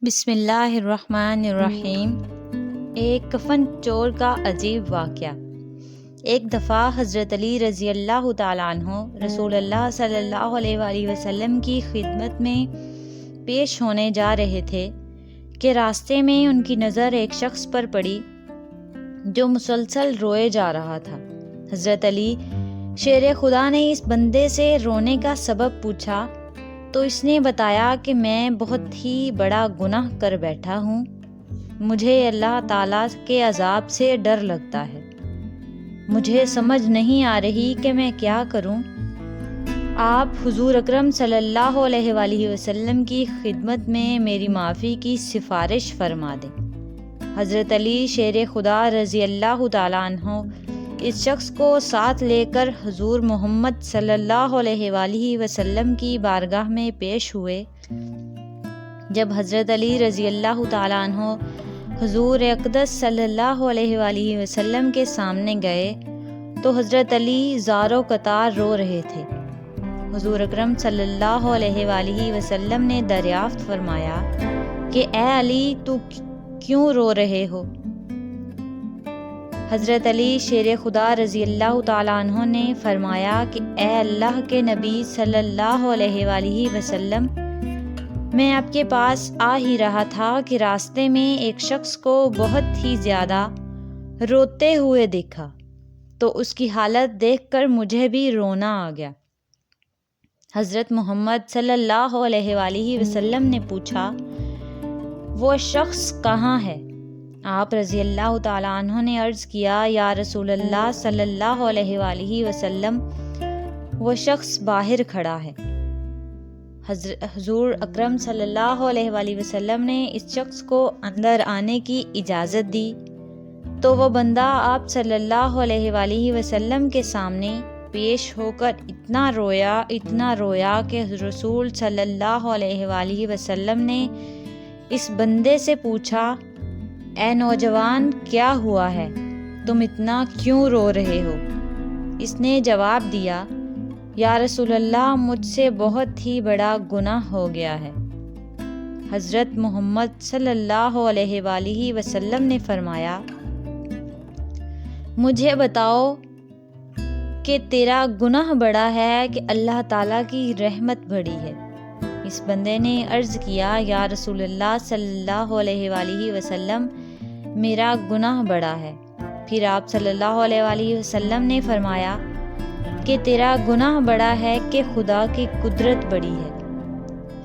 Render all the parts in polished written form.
بسم اللہ الرحمن الرحیم۔ ایک کفن چور کا عجیب واقعہ۔ ایک دفعہ حضرت علی رضی اللہ تعالیٰ عنہ رسول اللہ صلی اللہ علیہ وآلہ وسلم کی خدمت میں پیش ہونے جا رہے تھے کہ راستے میں ان کی نظر ایک شخص پر پڑی جو مسلسل روئے جا رہا تھا۔ حضرت علی شیر خدا نے اس بندے سے رونے کا سبب پوچھا تو اس نے بتایا کہ میں بہت ہی بڑا گناہ کر بیٹھا ہوں، مجھے اللہ تعالیٰ کے عذاب سے ڈر لگتا ہے، مجھے سمجھ نہیں آ رہی کہ میں کیا کروں۔ آپ حضور اکرم صلی اللہ علیہ وآلہ وسلم کی خدمت میں میری معافی کی سفارش فرما دیں۔ حضرت علی شیر خدا رضی اللہ تعالیٰ عنہ اس شخص کو ساتھ لے کر حضور محمد صلی اللہ علیہ وآلہ وسلم کی بارگاہ میں پیش ہوئے۔ جب حضرت علی رضی اللہ تعالیٰ عنہ حضور اقدس صلی اللہ علیہ وآلہ وسلم کے سامنے گئے تو حضرت علی زار و قطار رو رہے تھے۔ حضور اکرم صلی اللہ علیہ وآلہ وسلم نے دریافت فرمایا کہ اے علی، تو کیوں رو رہے ہو؟ حضرت علی شیر خدا رضی اللہ تعالیٰ عنہ نے فرمایا کہ اے اللہ کے نبی صلی اللہ علیہ وآلہ وسلم، میں آپ کے پاس آ ہی رہا تھا کہ راستے میں ایک شخص کو بہت ہی زیادہ روتے ہوئے دیکھا تو اس کی حالت دیکھ کر مجھے بھی رونا آ گیا۔ حضرت محمد صلی اللہ علیہ وآلہ وسلم نے پوچھا، وہ شخص کہاں ہے؟ آپ رضی اللہ تعالیٰ عنہ نے عرض کیا، یا رسول اللہ صلی اللہ علیہ وآلہ وسلم، وہ شخص باہر کھڑا ہے۔ حضور اکرم صلی اللہ علیہ وآلہ وسلم نے اس شخص کو اندر آنے کی اجازت دی تو وہ بندہ آپ صلی اللہ علیہ وآلہ وسلم کے سامنے پیش ہو کر اتنا رویا کہ رسول صلی اللہ علیہ وآلہ وسلم نے اس بندے سے پوچھا، اے نوجوان، کیا ہوا ہے؟ تم اتنا کیوں رو رہے ہو؟ اس نے جواب دیا، یا رسول اللہ، مجھ سے بہت ہی بڑا گناہ ہو گیا ہے۔ حضرت محمد صلی اللہ علیہ وآلہ وسلم نے فرمایا، مجھے بتاؤ کہ تیرا گناہ بڑا ہے کہ اللہ تعالیٰ کی رحمت بڑی ہے؟ اس بندے نے عرض کیا، یا رسول اللہ صلی اللہ علیہ وآلہ وسلم، میرا گناہ بڑا ہے۔ پھر آپ صلی اللہ علیہ وآلہ وسلم نے فرمایا کہ تیرا گناہ بڑا ہے کہ خدا کی قدرت بڑی ہے۔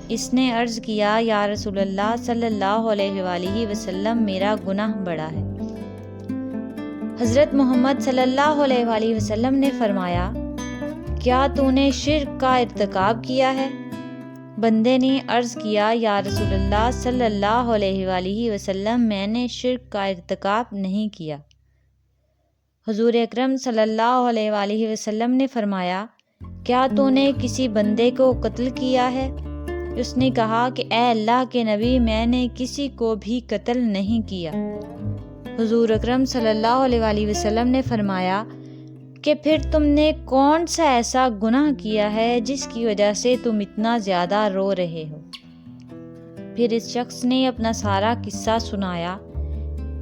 اس نے عرض کیا، یا رسول اللہ صلی اللہ علیہ وآلہ وسلم، میرا گناہ بڑا ہے۔ حضرت محمد صلی اللہ علیہ وآلہ وسلم نے فرمایا، کیا تو نے شرک کا ارتکاب کیا ہے؟ بندے نے عرض کیا، یا رسول اللہ صلی اللہ علیہ وآلہ وسلم، میں نے شرک کا ارتکاب نہیں کیا۔ حضور اکرم صلی اللہ علیہ وآلہ وسلم نے فرمایا، کیا تو نے کسی بندے کو قتل کیا ہے؟ اس نے کہا کہ اے اللہ کے نبی، میں نے کسی کو بھی قتل نہیں کیا۔ حضور اکرم صلی اللہ علیہ وآلہ وسلم نے فرمایا کہ پھر تم نے کون سا ایسا گناہ کیا ہے جس کی وجہ سے تم اتنا زیادہ رو رہے ہو؟ پھر اس شخص نے اپنا سارا قصہ سنایا۔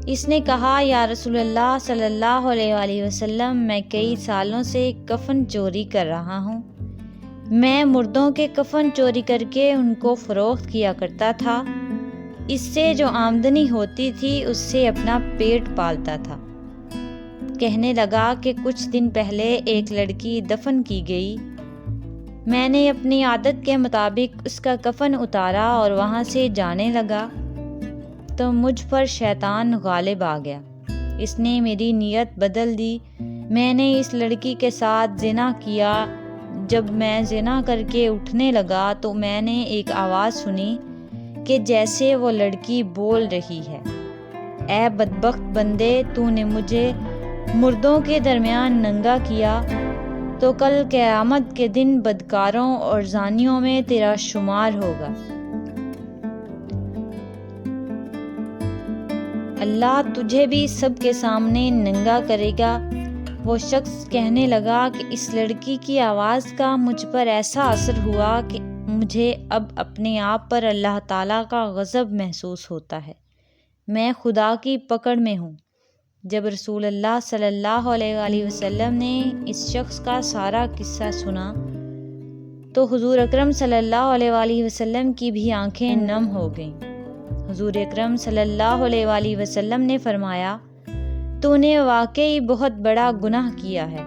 اس نے کہا، یا رسول اللہ صلی اللہ علیہ وآلہ وسلم، میں کئی سالوں سے کفن چوری کر رہا ہوں۔ میں مردوں کے کفن چوری کر کے ان کو فروخت کیا کرتا تھا، اس سے جو آمدنی ہوتی تھی اس سے اپنا پیٹ پالتا تھا۔ کہنے لگا کہ کچھ دن پہلے ایک لڑکی دفن کی گئی، میں نے اپنی عادت کے مطابق اس کا کفن اتارا اور وہاں سے جانے لگا تو مجھ پر شیطان غالب آ گیا۔ اس نے میری نیت بدل دی، میں نے اس لڑکی کے ساتھ زنا کیا۔ جب میں زنا کر کے اٹھنے لگا تو میں نے ایک آواز سنی کہ جیسے وہ لڑکی بول رہی ہے، اے بدبخت بندے، تو نے مجھے مردوں کے درمیان ننگا کیا تو کل قیامت کے دن بدکاروں اور زانیوں میں تیرا شمار ہوگا۔ اللہ تجھے بھی سب کے سامنے ننگا کرے گا۔ وہ شخص کہنے لگا کہ اس لڑکی کی آواز کا مجھ پر ایسا اثر ہوا کہ مجھے اب اپنے آپ پر اللہ تعالیٰ کا غضب محسوس ہوتا ہے، میں خدا کی پکڑ میں ہوں۔ جب رسول اللہ صلی اللہ علیہ وآلہ وسلم نے اس شخص کا سارا قصہ سنا تو حضور اکرم صلی اللہ علیہ وآلہ وسلم کی بھی آنکھیں نم ہو گئیں۔ حضور اکرم صلی اللہ علیہ وآلہ وسلم نے فرمایا، تو نے واقعی بہت بڑا گناہ کیا ہے۔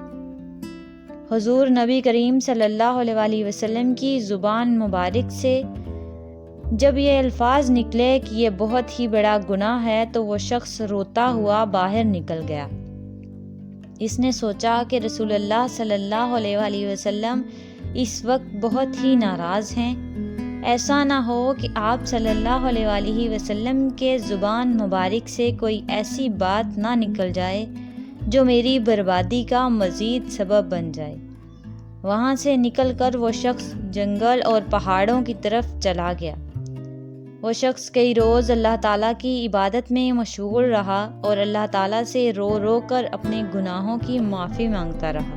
حضور نبی کریم صلی اللہ علیہ وآلہ وسلم کی زبان مبارک سے جب یہ الفاظ نکلے کہ یہ بہت ہی بڑا گناہ ہے تو وہ شخص روتا ہوا باہر نکل گیا۔ اس نے سوچا کہ رسول اللہ صلی اللہ علیہ وآلہ وسلم اس وقت بہت ہی ناراض ہیں، ایسا نہ ہو کہ آپ صلی اللہ علیہ وآلہ وسلم کے زبان مبارک سے کوئی ایسی بات نہ نکل جائے جو میری بربادی کا مزید سبب بن جائے۔ وہاں سے نکل کر وہ شخص جنگل اور پہاڑوں کی طرف چلا گیا۔ وہ شخص کئی روز اللہ تعالیٰ کی عبادت میں مشغول رہا اور اللہ تعالیٰ سے رو رو کر اپنے گناہوں کی معافی مانگتا رہا۔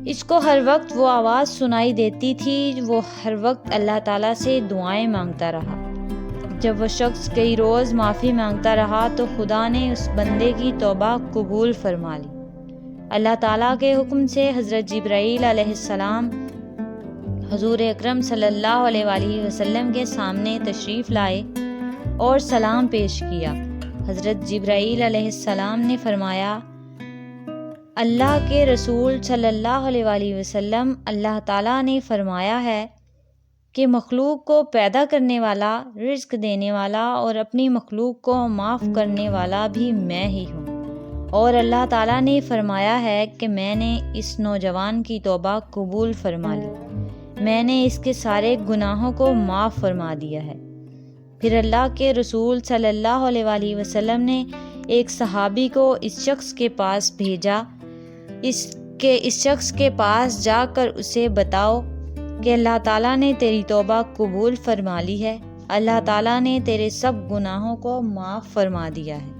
اس کو ہر وقت وہ آواز سنائی دیتی تھی، وہ ہر وقت اللہ تعالیٰ سے دعائیں مانگتا رہا۔ جب وہ شخص کئی روز معافی مانگتا رہا تو خدا نے اس بندے کی توبہ قبول فرما لی۔ اللہ تعالیٰ کے حکم سے حضرت جبرائیل علیہ السلام حضور اکرم صلی اللہ علیہ وآلہ وسلم کے سامنے تشریف لائے اور سلام پیش کیا۔ حضرت جبرائیل علیہ السلام نے فرمایا، اللہ کے رسول صلی اللہ علیہ وآلہ وسلم، اللہ تعالیٰ نے فرمایا ہے کہ مخلوق کو پیدا کرنے والا، رزق دینے والا اور اپنی مخلوق کو معاف کرنے والا بھی میں ہی ہوں، اور اللہ تعالیٰ نے فرمایا ہے کہ میں نے اس نوجوان کی توبہ قبول فرما لی، میں نے اس کے سارے گناہوں کو معاف فرما دیا ہے۔ پھر اللہ کے رسول صلی اللہ علیہ وآلہ وسلم نے ایک صحابی کو اس شخص کے پاس بھیجا، اس شخص کے پاس جا کر اسے بتاؤ کہ اللہ تعالیٰ نے تیری توبہ قبول فرما لی ہے، اللہ تعالیٰ نے تیرے سب گناہوں کو معاف فرما دیا ہے۔